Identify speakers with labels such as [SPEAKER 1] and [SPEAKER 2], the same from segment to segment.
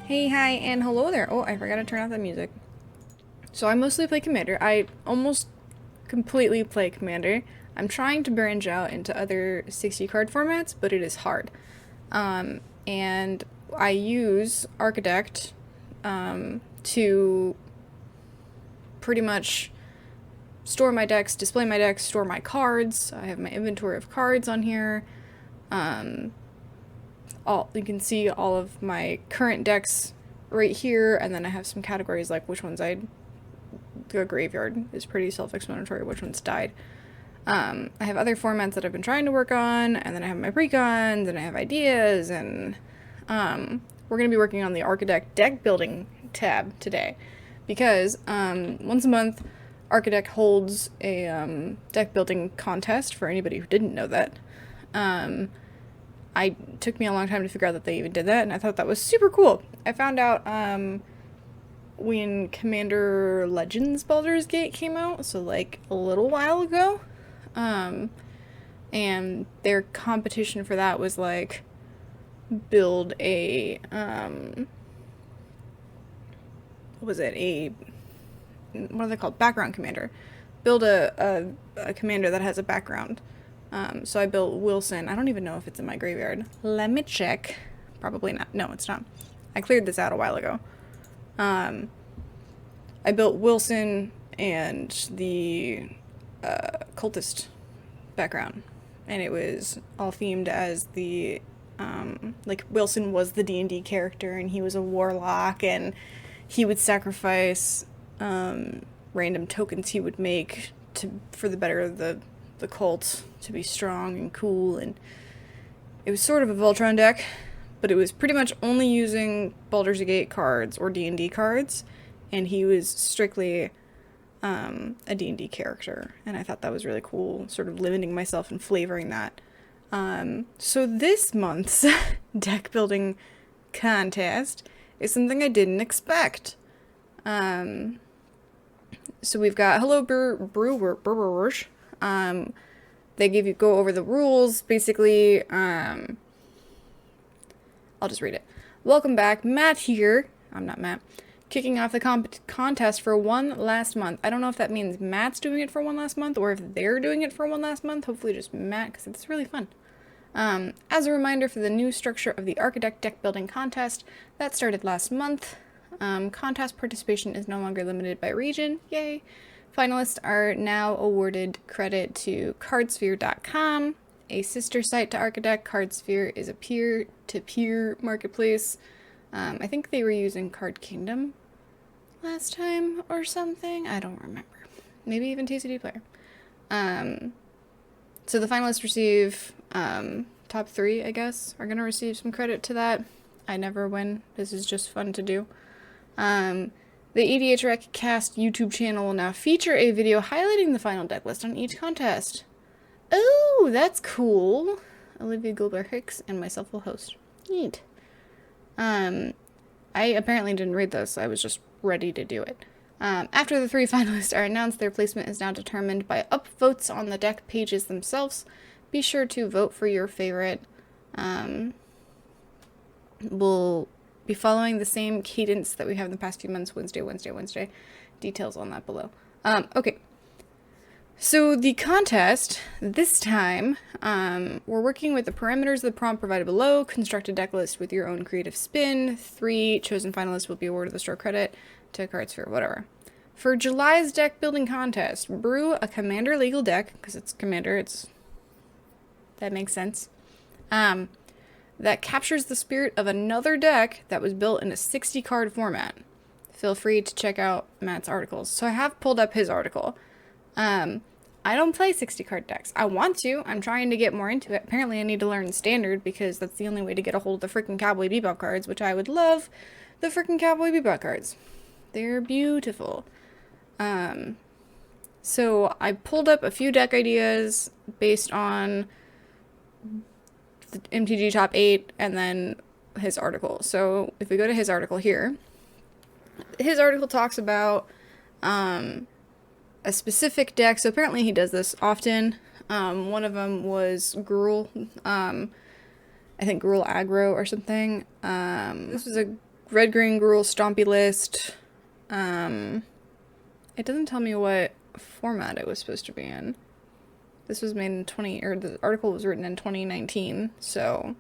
[SPEAKER 1] Hey, hi, and hello there. Oh, I forgot to turn off the music. So I mostly play Commander. I almost completely play Commander. I'm trying to branch out into other 60 card formats, but it is hard. And I use Archidekt to pretty much store my decks, display my decks, store my cards. I have my inventory of cards on here. You can see all of my current decks right here, and then I have some categories like which ones I'd go graveyard is pretty self-explanatory, which ones died. I have other formats that I've been trying to work on, and then I have my precons, and I have ideas, and we're going to be working on the Archidekt Deck Building tab today, because once a month, Archidekt holds a deck building contest for anybody who didn't know that. It took me a long time to figure out that they even did that, and I thought that was super cool. I found out when Commander Legends Baldur's Gate came out, so like a little while ago, and their competition for that was like build a what are they called? Background commander. Build a commander that has a background. So I built Wilson. I don't even know if it's in my graveyard. Let me check. Probably not. No, it's not. I cleared this out a while ago. I built Wilson and the cultist background. And it was all themed as the, like, Wilson was the D&D character, and he was a warlock, and he would sacrifice random tokens he would make for the better of the cult to be strong and cool, and it was sort of a Voltron deck, but it was pretty much only using Baldur's Gate cards or D&D cards, and he was strictly a D&D character, and I thought that was really cool, sort of limiting myself and flavoring that. So this month's deck building contest is something I didn't expect. So we've got Hello Brewers. They go over the rules. Basically, I'll just read it. Welcome back, Matt here. I'm not Matt. Kicking off the contest for one last month. I don't know if that means Matt's doing it for one last month or if they're doing it for one last month. Hopefully just Matt, because it's really fun. As a reminder for the new structure of the Archidekt Deck Building Contest, that started last month. Contest participation is no longer limited by region. Yay! Finalists are now awarded credit to cardsphere.com, a sister site to Archidekt. Cardsphere is a peer-to-peer marketplace. I think they were using Card Kingdom last time or something. I don't remember. Maybe even TCD Player. So the finalists receive, top 3, I guess, are going to receive some credit to that. I never win. This is just fun to do. The EDH Rec Cast YouTube channel will now feature a video highlighting the final deck list on each contest. Oh, that's cool. Olivia Goldberg-Hicks and myself will host. Neat. I apparently didn't read this. I was just ready to do it. After the 3 finalists are announced, their placement is now determined by upvotes on the deck pages themselves. Be sure to vote for your favorite. We'll be following the same cadence that we have in the past few months. Wednesday. Details on that below. Okay. So the contest, this time, we're working with the parameters of the prompt provided below. Construct a deck list with your own creative spin. 3 chosen finalists will be awarded the store credit to Cardsphere, whatever. For July's deck building contest, brew a Commander legal deck, because it's Commander, that makes sense, that captures the spirit of another deck that was built in a 60 card format. Feel free to check out Matt's articles. So I have pulled up his article. I don't play 60 card decks. I want to. I'm trying to get more into it. Apparently I need to learn Standard because that's the only way to get a hold of the freaking Cowboy Bebop cards, which I would love the freaking Cowboy Bebop cards. They're beautiful. So I pulled up a few deck ideas based on the MTG Top 8 and then his article. So if we go to his article here, his article talks about a specific deck. So apparently he does this often. One of them was Gruul. I think Gruul Aggro or something. This was a red green gruel stompy list. It doesn't tell me what format it was supposed to be in. This was made in the article was written in 2019, so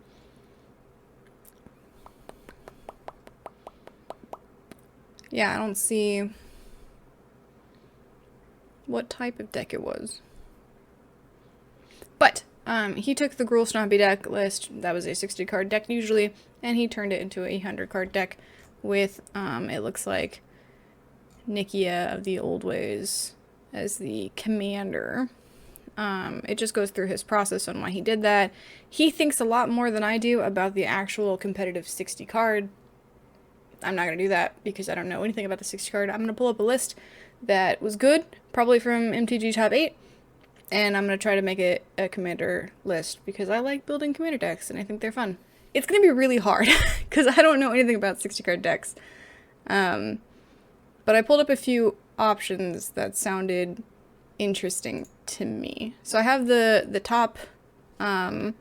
[SPEAKER 1] yeah, I don't see what type of deck it was. But he took the Gruul Stompy deck list, that was a 60 card deck usually, and he turned it into a 100 card deck with, it looks like, Nikia of the Old Ways as the commander. It just goes through his process on why he did that. He thinks a lot more than I do about the actual competitive 60 card. I'm not going to do that because I don't know anything about the 60 card. I'm going to pull up a list that was good, probably from MTG Top 8, and I'm going to try to make it a commander list because I like building commander decks and I think they're fun. It's going to be really hard because I don't know anything about 60 card decks. But I pulled up a few options that sounded interesting to me. So I have the top, they're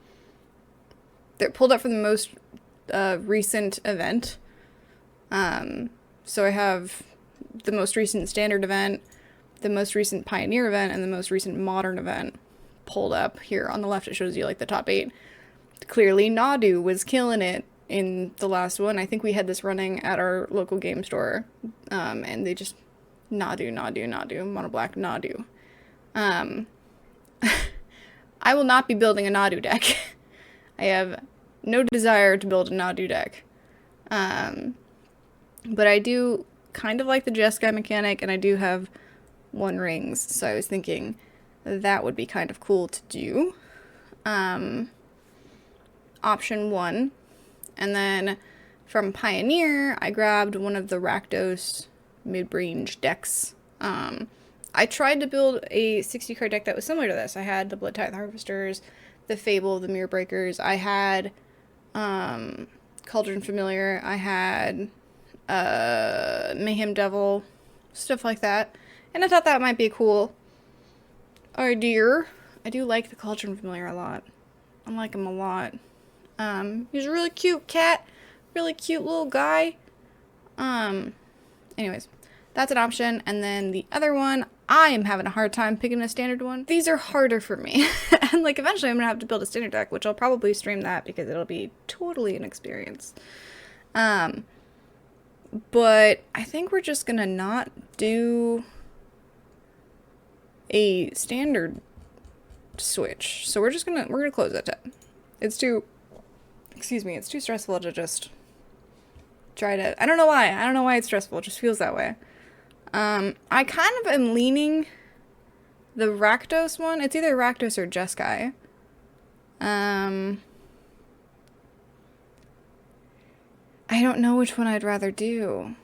[SPEAKER 1] pulled up from the most recent event. So I have the most recent standard event, the most recent pioneer event, and the most recent modern event pulled up. Here on the left it shows you like the top 8. Clearly Nadu was killing it in the last one. I think we had this running at our local game store, and they just Nadu, mono black Nadu. I will not be building a Nadu deck. I have no desire to build a Nadu deck. But I do kind of like the Jeskai mechanic, and I do have One Rings, so I was thinking that would be kind of cool to do. Option 1. And then from Pioneer, I grabbed one of the Rakdos mid-range decks. I tried to build a 60 card deck that was similar to this. I had the Blood Tithe Harvesters, the Fable, the Mirror Breakers. I had Cauldron Familiar. I had Mayhem Devil, stuff like that. And I thought that might be a cool idea. I do like the Cauldron Familiar a lot. I like him a lot. He's a really cute cat. Really cute little guy. Anyways, that's an option. And then the other one, I am having a hard time picking a standard one. These are harder for me. And like eventually I'm gonna have to build a standard deck, which I'll probably stream that because it'll be totally an experience. But I think we're just gonna not do a standard switch. So we're gonna close that tab. It's too stressful to just try to, I don't know why it's stressful, it just feels that way. I kind of am leaning the Rakdos one. It's either Rakdos or Jeskai. I don't know which one I'd rather do.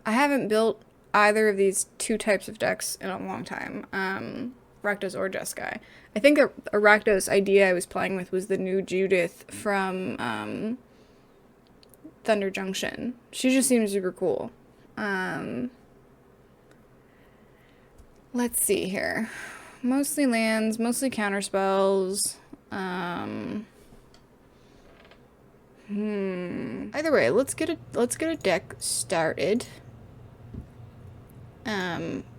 [SPEAKER 1] I haven't built either of these two types of decks in a long time. Rakdos or Jeskai. I think a Rakdos idea I was playing with was the new Judith from Thunder Junction. She just seems super cool. Let's see here. Mostly lands, mostly counterspells. Either way, let's get a deck started.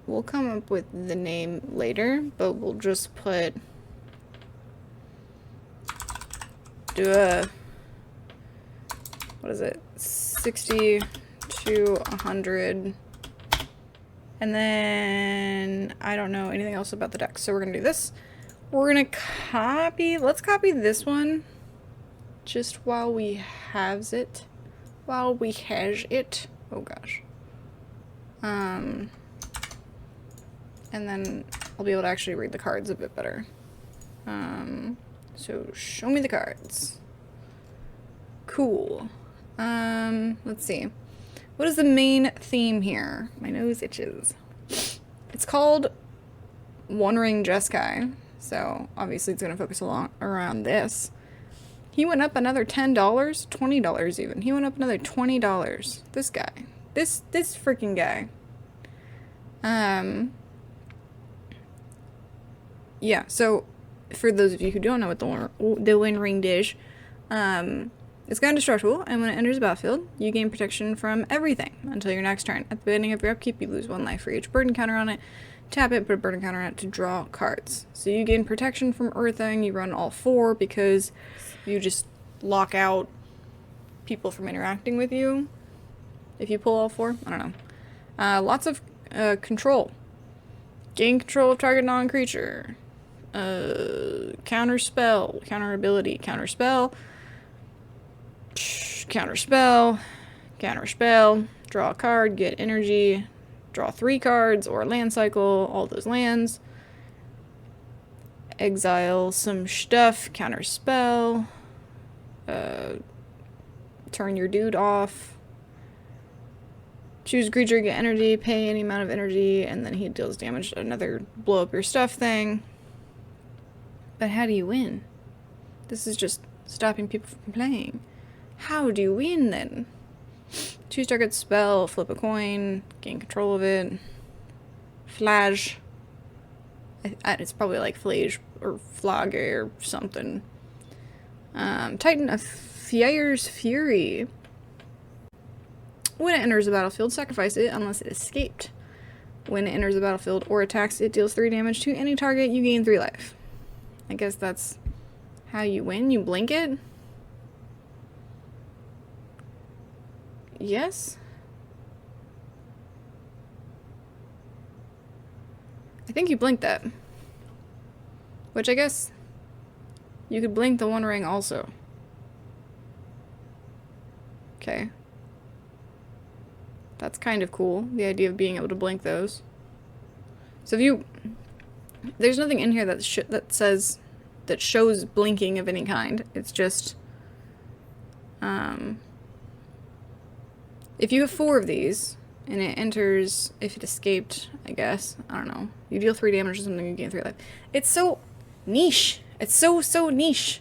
[SPEAKER 1] We'll come up with the name later, but we'll just do a, what is it, 60 to 100, and then I don't know anything else about the deck, so we're gonna do this. We're gonna let's copy this one, just while we has it. Oh gosh. And then I'll be able to actually read the cards a bit better. So show me the cards. Cool. Let's see. What is the main theme here? My nose itches. It's called One Ring Jeskai, so obviously it's going to focus around this. He went up another $10, $20 even. He went up another $20. This guy. This freaking guy. Yeah, so for those of you who don't know what the One Ring Dish, It's non-destructible, and when it enters the battlefield, you gain protection from everything until your next turn. At the beginning of your upkeep, you lose 1 life for each burden counter on it. Tap it, put a burden counter on it to draw cards. So you gain protection from earthing, you run all 4 because you just lock out people from interacting with you. If you pull all 4, I don't know. Lots of control. Gain control of target non-creature. Counter spell, counter ability, counter spell. Counter spell, counter spell, draw a card, get energy, draw 3 cards, or land cycle, all those lands. Exile some stuff, counter spell, turn your dude off, choose a creature, get energy, pay any amount of energy, and then he deals damage to another blow up your stuff thing. But how do you win? This is just stopping people from playing. How do you win, then? Choose target spell, flip a coin, gain control of it. Flash. It's probably like Flage or Flage or something. Titan of Fire's Fury. When it enters the battlefield, sacrifice it unless it escaped. When it enters the battlefield or attacks, it deals 3 damage to any target. You gain 3 life. I guess that's how you win. You blink it. Yes? I think you blinked that. Which I guess you could blink the One Ring also. Okay. That's kind of cool, the idea of being able to blink those. So if you... There's nothing in here that shows blinking of any kind. It's just... if you have 4 of these, and it enters, if it escaped, I guess, I don't know, you deal 3 damage or something, you gain 3 life. It's so niche. It's so niche.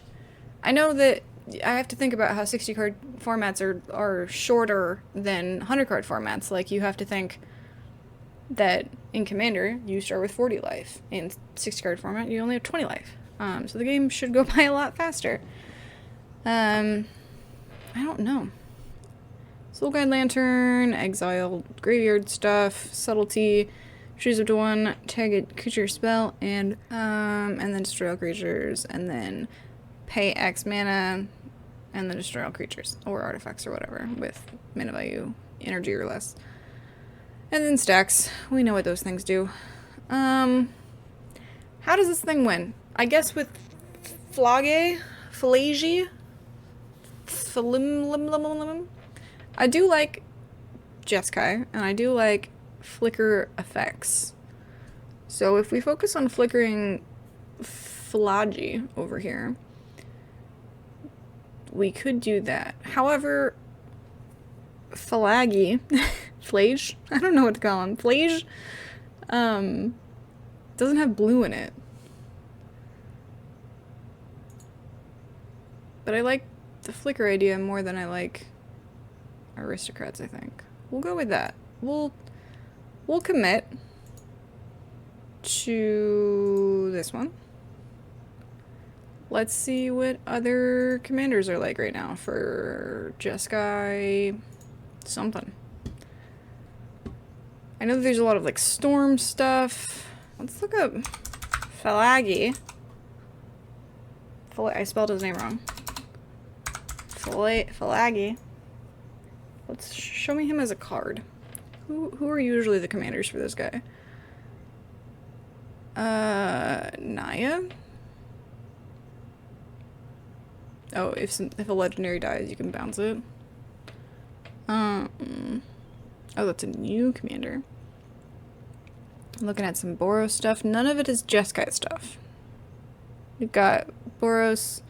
[SPEAKER 1] I know that I have to think about how 60 card formats are shorter than 100 card formats. Like, you have to think that in Commander, you start with 40 life. In 60 card format, you only have 20 life. So the game should go by a lot faster. I don't know. Soul Guide Lantern, exile graveyard stuff, subtlety, choose up to 1, tag a creature spell, and then destroy all creatures, and then pay X mana, and then destroy all creatures, or artifacts or whatever, with mana value, energy or less. And then stacks. We know what those things do. How does this thing win? I guess with Flage? Flage? I do like Jeskai, and I do like flicker effects. So if we focus on flickering Flage over here, we could do that. However, Flage, Flage? I don't know what to call him. Flage, doesn't have blue in it. But I like the flicker idea more than I like aristocrats, I think. We'll go with that. We'll commit to this one. Let's see what other commanders are like right now for Jeskai something. I know that there's a lot of like storm stuff. Let's look up Flage. I spelled his name wrong. Flage. Let's show me him as a card. Who are usually the commanders for this guy? Naya? Oh, if a legendary dies, you can bounce it. Oh, that's a new commander. I'm looking at some Boros stuff. None of it is Jeskai stuff. We've got Boros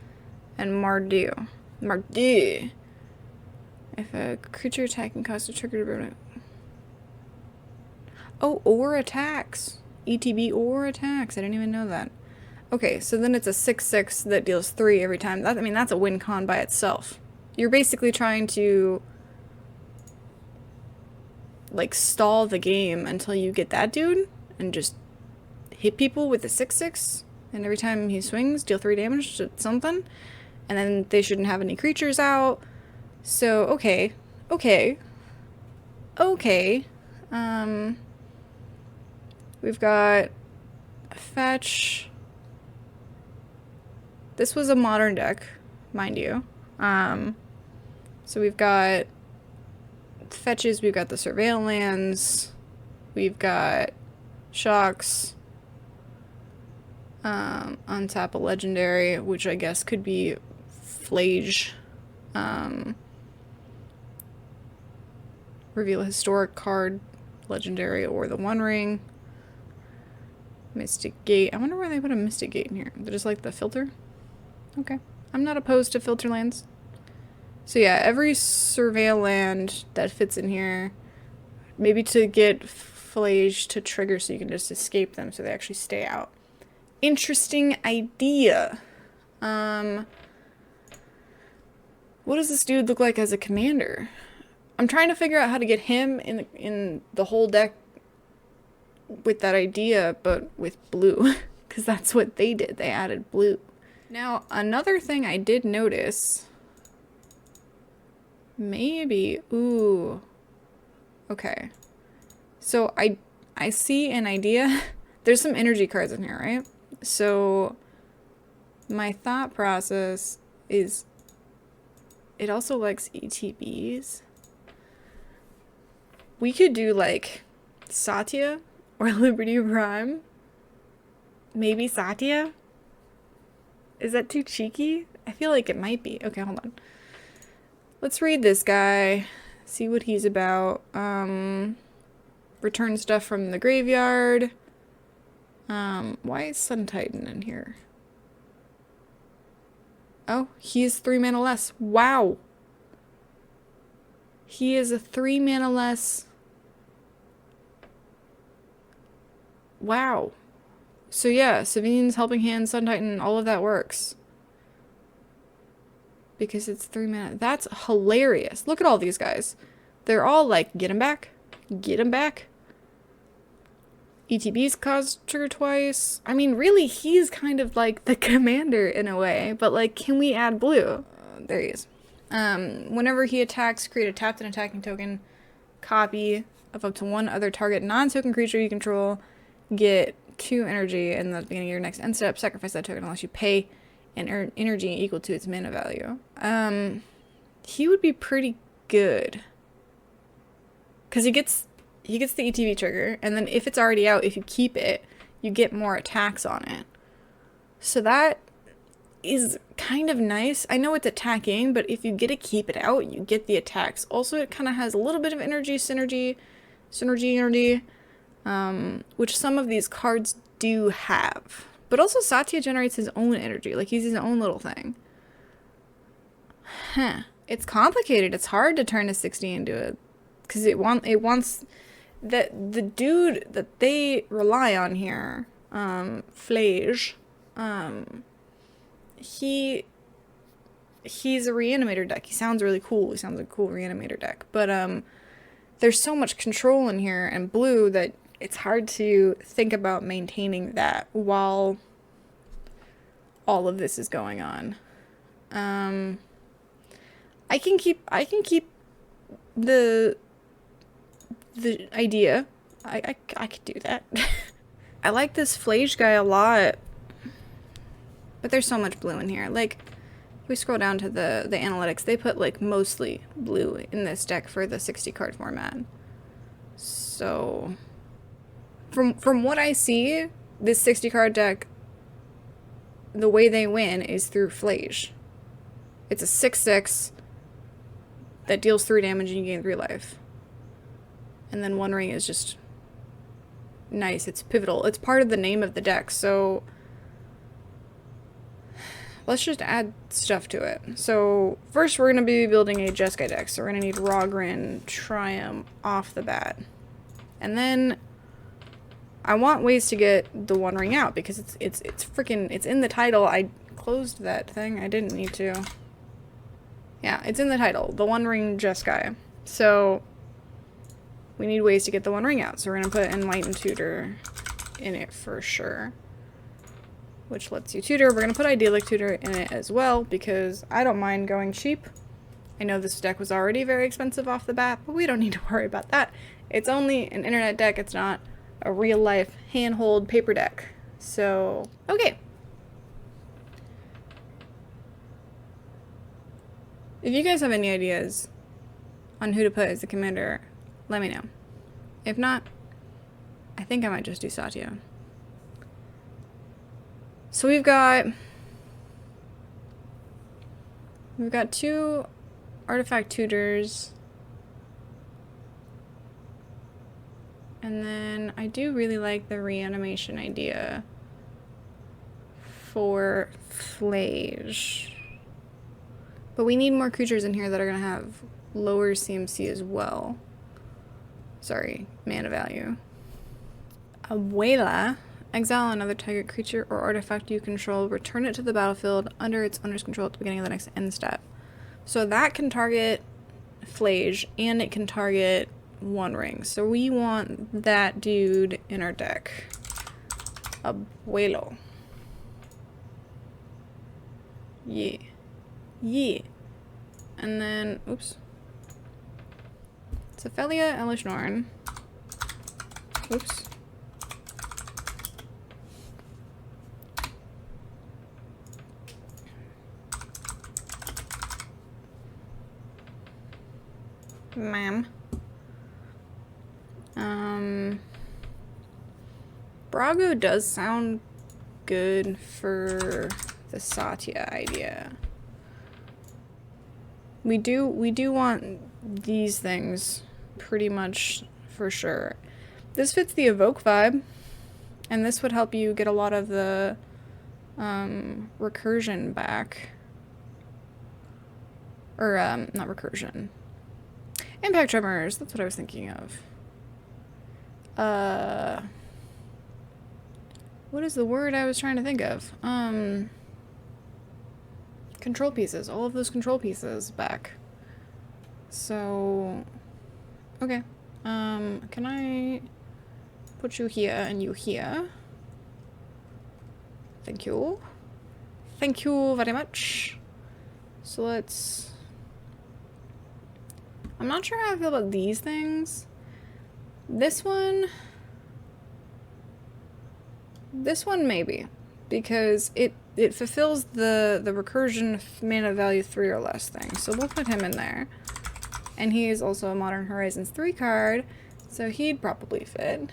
[SPEAKER 1] and Mardu. Mardu. If a creature attacking causes a trigger to burn it. Oh, or attacks. ETB or attacks. I didn't even know that. Okay, so then it's a 6/6 that deals 3 every time. I mean, that's a win con by itself. You're basically trying to like stall the game until you get that dude and just hit people with the 6/6, and every time he swings, deal 3 damage to something, and then they shouldn't have any creatures out. So, okay. Okay. Okay. We've got fetch. This was a modern deck, mind you. So we've got fetches, we've got the surveil lands, we've got shocks, untap a legendary, which I guess could be Flage. Reveal a historic card, legendary, or the One Ring. Mystic Gate. I wonder why they put a Mystic Gate in here. They're just like the filter? Okay. I'm not opposed to filter lands. So yeah, every surveil land that fits in here, maybe to get Flage to trigger so you can just escape them so they actually stay out. Interesting idea. What does this dude look like as a commander? I'm trying to figure out how to get him in the whole deck with that idea, but with blue, because that's what they did. They added blue. Now, another thing I did notice, maybe, ooh, okay. So I see an idea. There's some energy cards in here, right? So my thought process is it also likes ETBs. We could do like Satya or Liberty Prime. Maybe Satya? Is that too cheeky? I feel like it might be. Okay, hold on. Let's read this guy. See what he's about. Return stuff from the graveyard. Why is Sun Titan in here? Oh, he is 3 mana less. Wow. He is a 3 mana less. Wow. So yeah, Savine's Helping Hand, Sun Titan, all of that works. Because it's 3 mana. That's hilarious. Look at all these guys. They're all like, get him back. Get him back. ETB's caused trigger twice. I mean, really, he's kind of like the commander in a way. But like, can we add blue? There he is. Whenever he attacks, create a tapped and attacking token copy of up to one other target non-token creature you control. Get 2 energy in the beginning of your next end step. Sacrifice that token unless you pay and earn energy equal to its mana value. He would be pretty good. Because he gets the ETB trigger, and then if it's already out, if you keep it, you get more attacks on it. So that is kind of nice. I know it's attacking, but if you get to keep it out, you get the attacks. Also, it kind of has a little bit of energy, synergy, which some of these cards do have. But also Satya generates his own energy, like he's his own little thing. Huh. It's complicated. It's hard to turn a 60 into it, because it wants that the dude that they rely on here, Flage, he's a reanimator deck. He sounds really cool. He sounds like a cool reanimator deck. But there's so much control in here and blue that it's hard to think about maintaining that while all of this is going on. I can keep the idea. I could do that. I like this Flage guy a lot. But there's so much blue in here. Like, if we scroll down to the analytics, they put like mostly blue in this deck for the 60 card format. So from what I see, this 60 card deck, the way they win is through Flage. It's a 6/6 that deals 3 damage and you gain 3 life. And then One Ring is just nice. It's pivotal. It's part of the name of the deck, so let's just add stuff to it. So first we're going to be building a Jeskai deck, so we're going to need Rogrin Triumph off the bat. And then I want ways to get the One Ring out, because it's freaking, it's in the title. I closed that thing. I didn't need to. Yeah, it's in the title. The One Ring Jeskai. So we need ways to get the One Ring out. So we're going to put Enlightened Tutor in it for sure, which lets you tutor. We're going to put Idyllic Tutor in it as well, because I don't mind going cheap. I know this deck was already very expensive off the bat, but we don't need to worry about that. It's only an internet deck, it's not a real life handhold paper deck. So, okay. If you guys have any ideas on who to put as the commander, let me know. If not, I think I might just do Satya. So we've got 2 artifact tutors. And then I do really like the reanimation idea for Flage. But we need more creatures in here that are going to have lower CMC as well. Sorry, mana value. Abuela. Exile another target creature or artifact you control. Return it to the battlefield under its owner's control at the beginning of the next end step. So that can target Flage and it can target One Ring. So we want that dude in our deck. Abuelo. Yeah. Yeah. And then, oops. Sephelia Elishnorn. Oops. Ma'am. Brago does sound good for the Satya idea. We do want these things pretty much for sure. This fits the evoke vibe, and this would help you get a lot of the recursion back. Or not recursion. Impact tremors, that's what I was thinking of. What is the word I was trying to think of? Control pieces. All of those control pieces back. So, okay. Can I put you here and you here? Thank you. Thank you very much. So let's... I'm not sure how I feel about these things. This one maybe, because it fulfills the recursion mana value 3 or less thing. So we'll put him in there. And he is also a Modern Horizons 3 card, so he'd probably fit.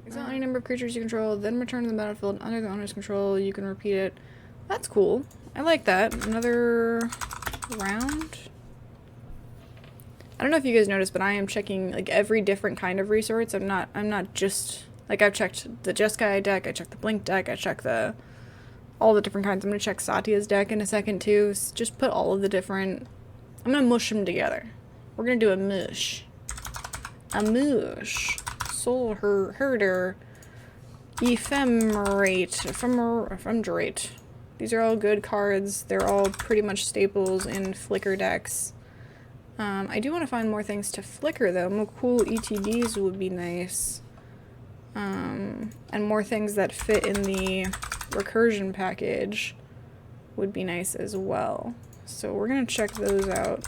[SPEAKER 1] Exile any number of creatures you control, then return to the battlefield under the owner's control. You can repeat it. That's cool. I like that. Another round. I don't know if you guys noticed, but I am checking like every different kind of resource. I'm not just like, I've checked the Jeskai deck, I checked the Blink deck, I checked all the different kinds. I'm gonna check Satya's deck in a second too. Just put all of the different. I'm gonna mush them together. We're gonna do a mush. A mush. Soul Herder. Ephemerate. These are all good cards. They're all pretty much staples in Flicker decks. I do want to find more things to Flicker though. More cool ETBs would be nice. And more things that fit in the recursion package would be nice as well. So we're gonna check those out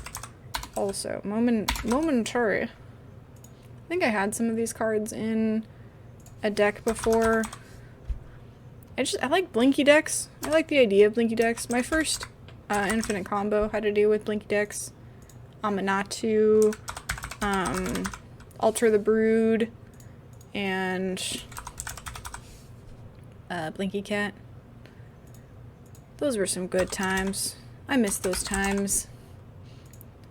[SPEAKER 1] also. Momentary. I think I had some of these cards in a deck before. I like Blinky decks. I like the idea of Blinky decks. My first infinite combo had to do with Blinky decks. Amanatu, Alter the Brood, and Blinky Cat. Those were some good times. I miss those times.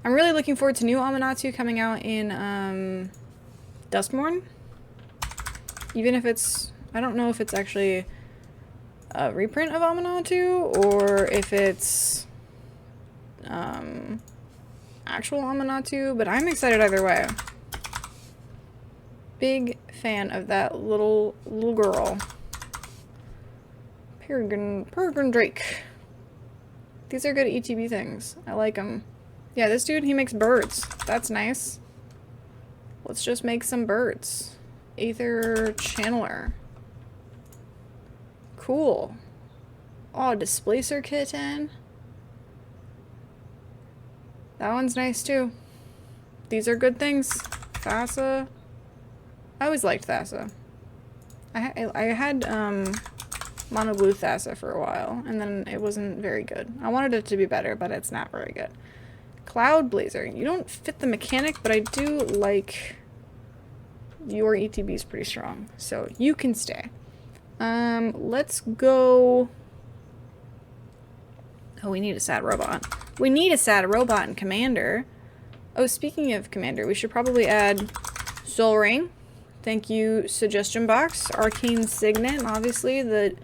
[SPEAKER 1] I'm really looking forward to new Amanatu coming out in Duskmourn. Even if it's... I don't know if it's actually a reprint of Amanatu or if it's actual Amanatu, but I'm excited either way. Big fan of that little girl. Peregrine Drake. These are good ETB things. I like them. Yeah, this dude, he makes birds. That's nice. Let's just make some birds. Aether Channeler. Cool. Oh, Displacer Kitten. That one's nice too. These are good things. Thassa. I always liked Thassa. I had mono blue Thassa for a while, and then it wasn't very good. I wanted it to be better, but it's not very good. Cloud Blazer. You don't fit the mechanic, but I do like your ETB is pretty strong, so you can stay. Let's go. Oh, we need a sad robot. We need a sad robot in Commander. Oh, speaking of Commander, we should probably add Soul Ring. Thank you, Suggestion Box. Arcane Signet, obviously, the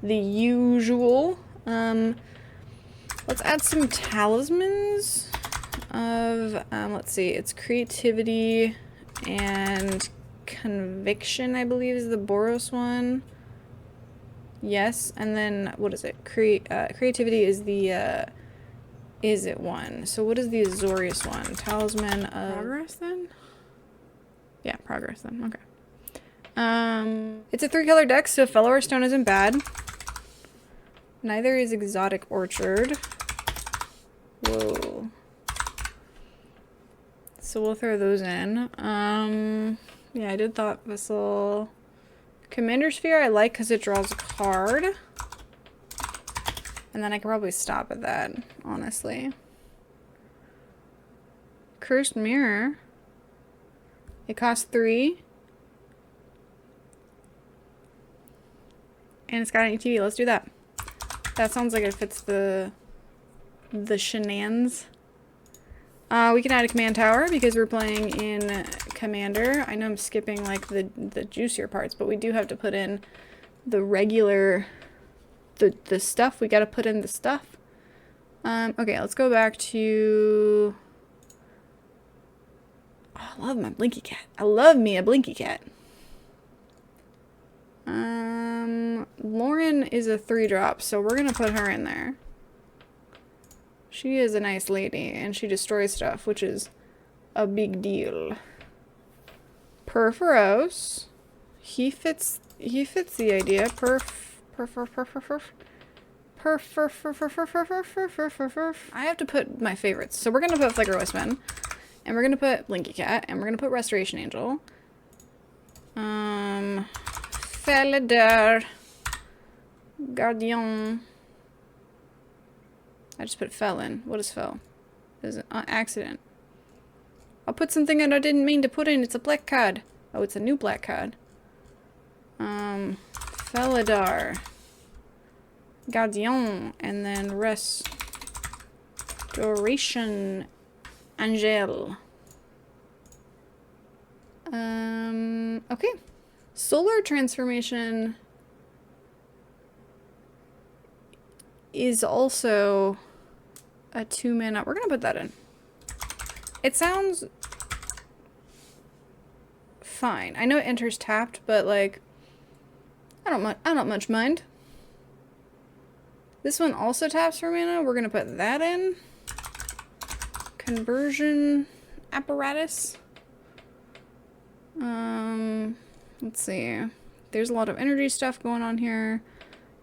[SPEAKER 1] usual. Let's add some talismans of, let's see, it's Creativity and Conviction, I believe, is the Boros one. Yes, and then, what is it? Creativity is the, is it one? So what is the Azorius one? Talisman of... Progress, then? Yeah, Progress, then. Okay. It's a 3-color deck, so Fellower Stone isn't bad. Neither is Exotic Orchard. Whoa. So we'll throw those in. Yeah, I did Thought Vessel. Commander Sphere I like because it draws a card. And then I can probably stop at that, honestly. Cursed Mirror. It costs 3. And it's got an ETB. Let's do that. That sounds like it fits the shenanigans. We can add a command tower because we're playing in Commander. I know I'm skipping like the juicier parts, but we do have to put in the regular the stuff. We got to put in the stuff. Okay, let's go back to... Oh, I love my Blinky Cat. I love me a Blinky Cat. Lauren is a 3-drop, so we're gonna put her in there. She is a nice lady, and she destroys stuff, which is a big deal. Perforos. He fits the idea. I have to put my favorites. So we're gonna put Flicker Westman, and we're gonna put Blinky Cat, and we're gonna put Restoration Angel. Felidar. Guardian. I just put fell in. What is fell? Is it accident? I'll put something that I didn't mean to put in. It's a black card. Oh, it's a new black card. Felidar. Guardian. And then Restoration Angel. Okay. Solar Transformation is also a 2-mana. We're gonna put that in. It sounds fine. I know it enters tapped, but like I don't much mind. This one also taps for mana. We're gonna put that in. Conversion Apparatus. Let's see. There's a lot of energy stuff going on here.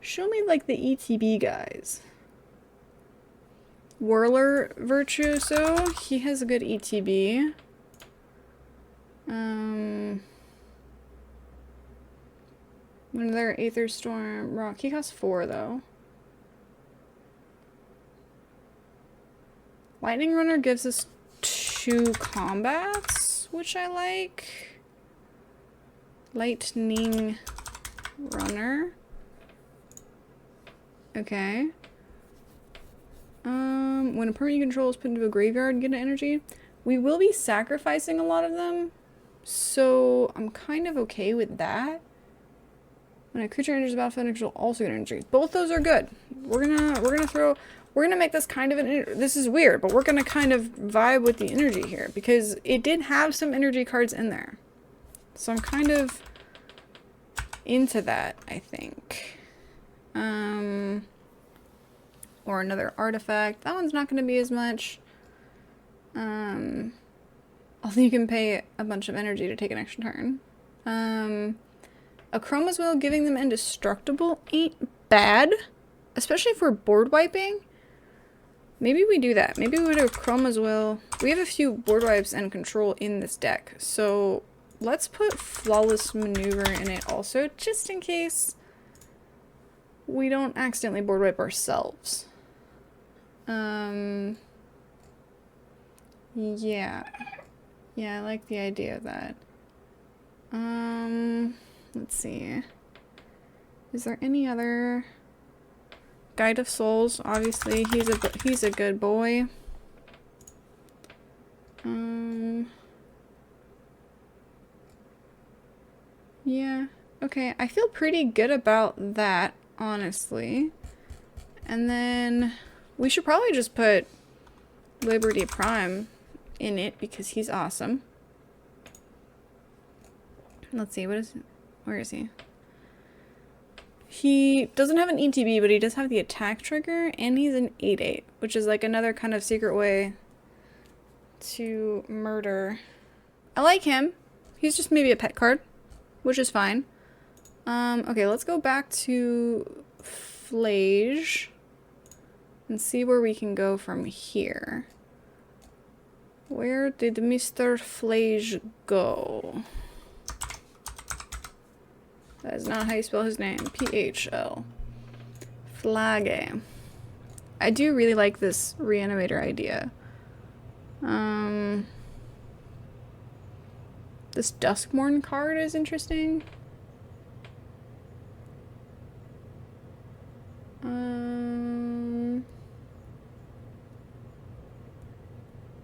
[SPEAKER 1] Show me like the ETB guys. Whirler Virtuoso. He has a good ETB. Another Aether Storm Rock. He costs 4 though. Lightning Runner gives us 2 combats, which I like. Lightning Runner. Okay. When a permanent you control is put into a graveyard, get an energy. We will be sacrificing a lot of them, so I'm kind of okay with that. When a creature enters the battlefield, it will also get energy. Both those are good. We're gonna make this kind of this is weird, but we're gonna kind of vibe with the energy here because it did have some energy cards in there. So I'm kind of into that, I think. Or another artifact. That one's not going to be as much. Although you can pay a bunch of energy to take an extra turn. A Chroma's Will giving them indestructible ain't bad. Especially for board wiping. Maybe we do that. Maybe we do Chroma's Will. We have a few board wipes and control in this deck, so let's put Flawless Maneuver in it also, just in case we don't accidentally board wipe ourselves. Yeah. Yeah, I like the idea of that. Let's see. Is there any other... Guide of Souls, obviously, he's a good boy. Yeah, okay, I feel pretty good about that, honestly. And then we should probably just put Liberty Prime in it because he's awesome. Let's see, where is he? He doesn't have an ETB, but he does have the attack trigger, and he's an 8/8, which is like another kind of secret way to murder. I like him. He's just maybe a pet card, which is fine. Okay, let's go back to Flage and see where we can go from here. Where did Mr. Flage go? That is not how you spell his name. PHL. Flage. I do really like this reanimator idea. This Duskmorn card is interesting.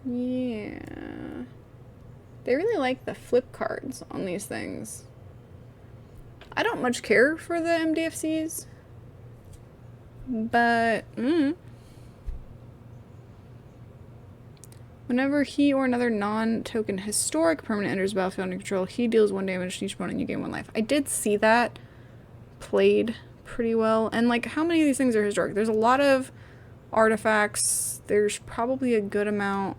[SPEAKER 1] Yeah. They really like the flip cards on these things. I don't much care for the MDFCs, but whenever he or another non-token historic permanent enters battlefield under control, he deals 1 damage to each opponent and you gain 1 life. I did see that played pretty well. And like, how many of these things are historic? There's a lot of artifacts. There's probably a good amount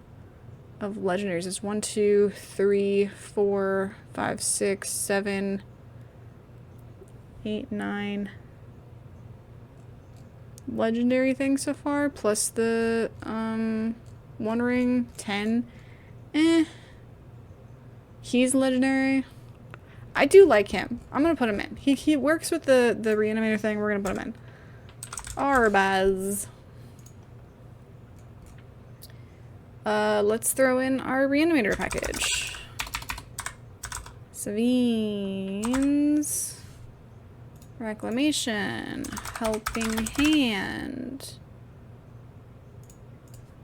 [SPEAKER 1] of legendaries. It's 1, 2, 3, 4, 5, 6, 7, 8, 9 legendary things so far, plus the One Ring, 10. He's legendary. I do like him. I'm gonna put him in. He works with the reanimator thing. We're gonna put him in. Arbaz. Let's throw in our reanimator package. Savines. Reclamation. Helping Hand.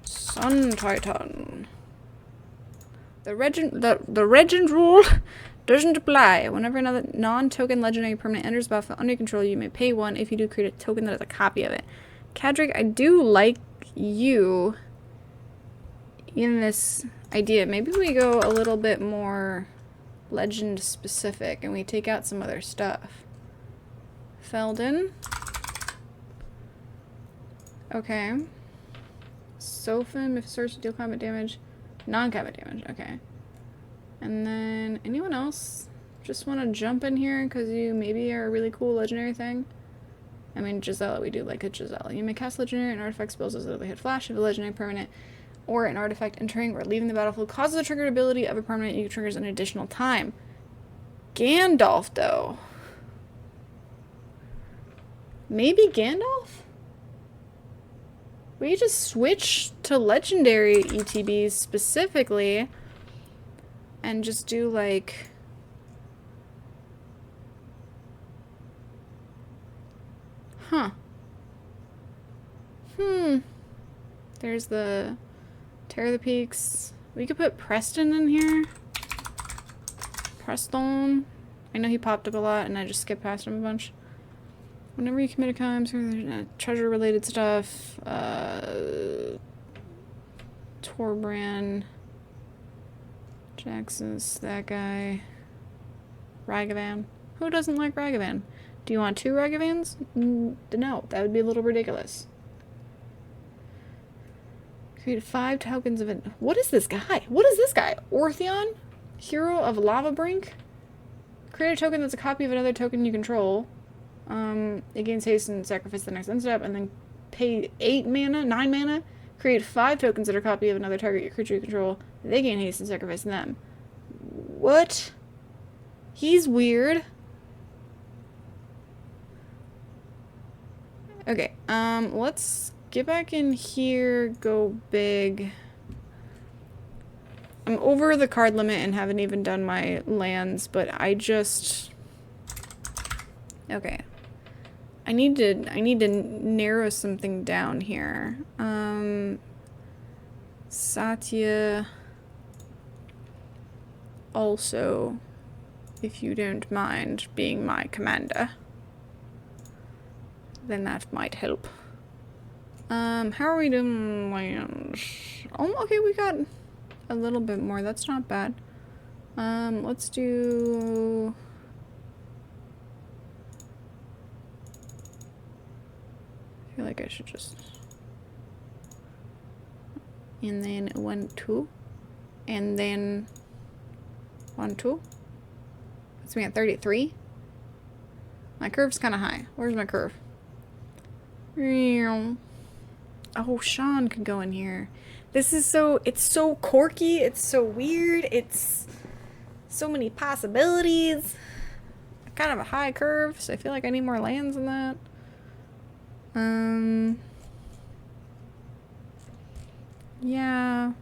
[SPEAKER 1] Sun Titan. The legend rule doesn't apply. Whenever another non-token legendary permanent enters the battlefield under your control, you may pay 1. If you do, create a token that is a copy of it. Cadric, I do like you in this idea. Maybe we go a little bit more legend specific and we take out some other stuff. Felden. Okay. Sophim, if it starts to deal combat damage. Non-combat damage, okay. And then, anyone else just want to jump in here because you maybe are a really cool legendary thing? I mean, Gisela, we do like a Gisela. You may cast legendary and artifact spells as though they hit flash if a legendary permanent or an artifact entering or leaving the battlefield causes the triggered ability of a permanent, you triggers an additional time. Gandalf, though. Maybe Gandalf? We just switch to legendary ETBs specifically and just do like there's the Tear the Peaks. We could put Preston in here. Preston. I know he popped up a lot and I just skipped past him a bunch. Whenever you commit a crime, treasure related stuff, Torbran, Jackson's that guy, Ragavan. Who doesn't like Ragavan? Do you want 2 Ragavans? No, that would be a little ridiculous. Create 5 tokens of it. What is this guy? What is this guy? Ortheon? Hero of Lava Brink? Create a token that's a copy of another token you control. It gains haste and sacrifice the next end step, and then pay 8 mana, 9 mana, Create 5 tokens that are a copy of another target your creature you control. They gain haste and sacrifice them. What? He's weird. Okay, let's get back in here, go big. I'm over the card limit and haven't even done my lands, but I just... Okay. I need to narrow something down here. Satya... Also, if you don't mind being my commander, then that might help. How are we doing lands? Oh, okay, we got a little bit more. That's not bad. Let's do... I feel like I should just... And then 1, 2. And then 1, 2. That's me at 33. My curve's kind of high. Where's my curve? Oh, Sean could go in here. This is so, it's so quirky, it's so weird, it's so many possibilities. Kind of a high curve, so I feel like I need more lands than that. Yeah.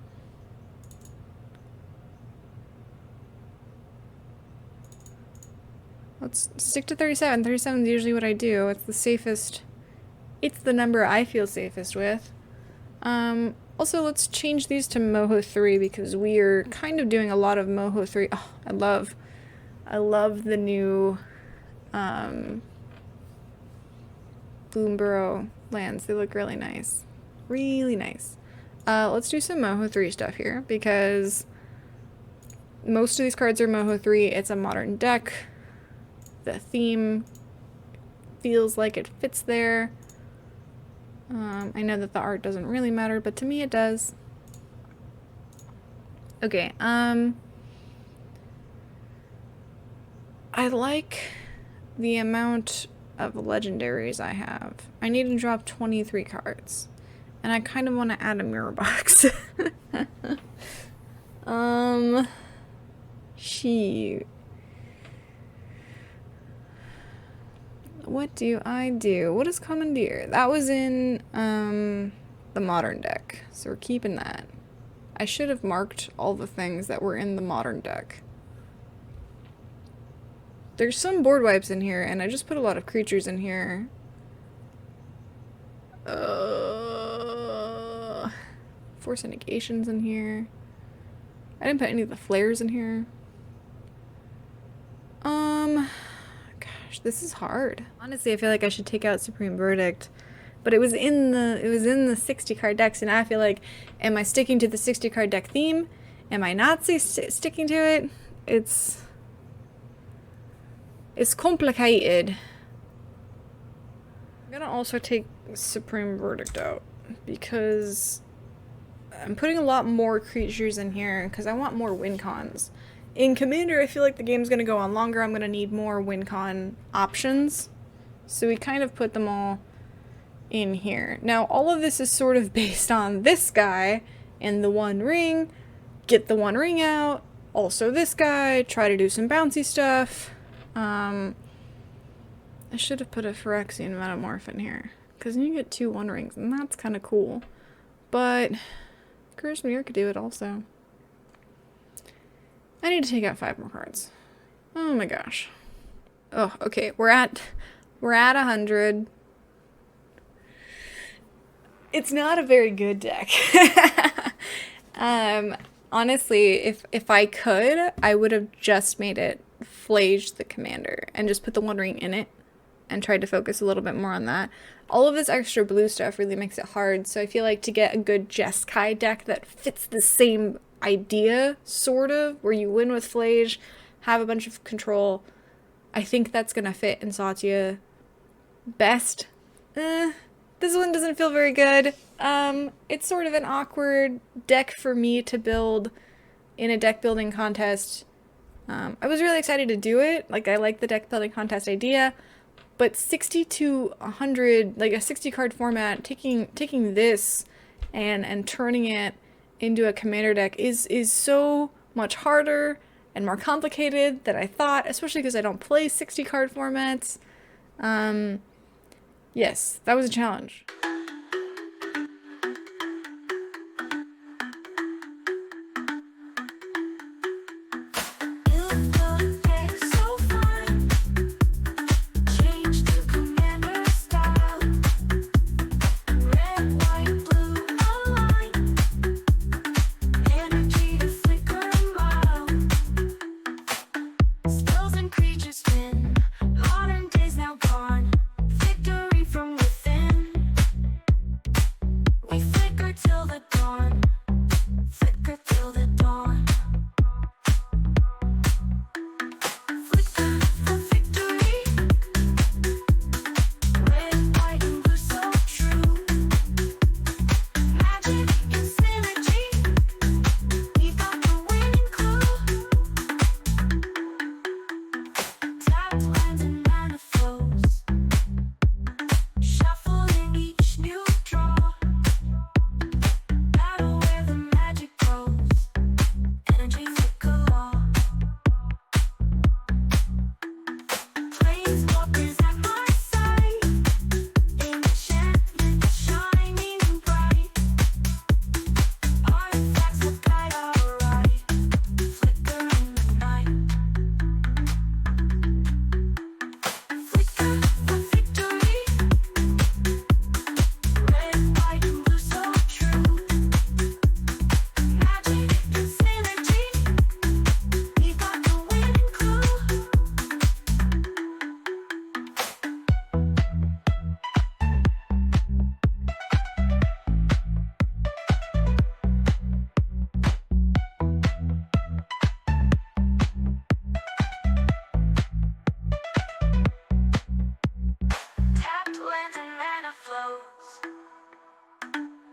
[SPEAKER 1] Let's stick to 37. 37 is usually what I do. It's the safest. It's the number I feel safest with. Also, let's change these to Moho 3 because we are kind of doing a lot of Moho 3. Oh, I love the new Boomborough lands. They look really nice. Really nice. Let's do some Moho 3 stuff here because most of these cards are Moho 3. It's a modern deck. The theme feels like it fits there. I know that the art doesn't really matter, but to me it does. Okay, I like the amount of legendaries I have. I need to drop 23 cards. And I kind of want to add a mirror box. Shoot. What do I do? What is Commandeer? That was in the modern deck, so we're keeping that. I should have marked all the things that were in the modern deck. There's some board wipes in here, and I just put a lot of creatures in here. Force Negations in here. I didn't put any of the flares in here. Gosh, this is hard. Honestly, I feel like I should take out Supreme Verdict, but it was in the 60 card decks, and I feel like, am I sticking to the 60 card deck theme? Am I not sticking to it? It's complicated. I'm gonna also take Supreme Verdict out because I'm putting a lot more creatures in here because I want more win cons. In Commander, I feel like the game's going to go on longer. I'm going to need more win con options. So we kind of put them all in here. Now, all of this is sort of based on this guy and the One Ring. Get the One Ring out. Also this guy. Try to do some bouncy stuff. I should have put a Phyrexian Metamorph in here. Because then you get 2 One Rings, and that's kind of cool. But Curse Mirror could do it also. I need to take out 5 more cards. Oh my gosh. Oh, okay. We're at 100. It's not a very good deck. Honestly, if I could, I would have just made it Flage the commander and just put the One Ring in it and tried to focus a little bit more on that. All of this extra blue stuff really makes it hard, so I feel like to get a good Jeskai deck that fits the same idea, sort of, where you win with Flage, have a bunch of control, I think that's gonna fit in Satya best. This one doesn't feel very good. It's sort of an awkward deck for me to build in a deck building contest. I was really excited to do it. Like, I like the deck building contest idea, but 60 to 100, like a 60 card format, taking this and turning it into a commander deck is so much harder and more complicated than I thought, especially because I don't play 60 card formats. Yes, that was a challenge.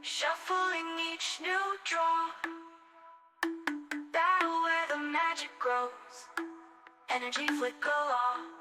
[SPEAKER 1] Shuffling each new draw, battle where the magic grows, energy flicker off.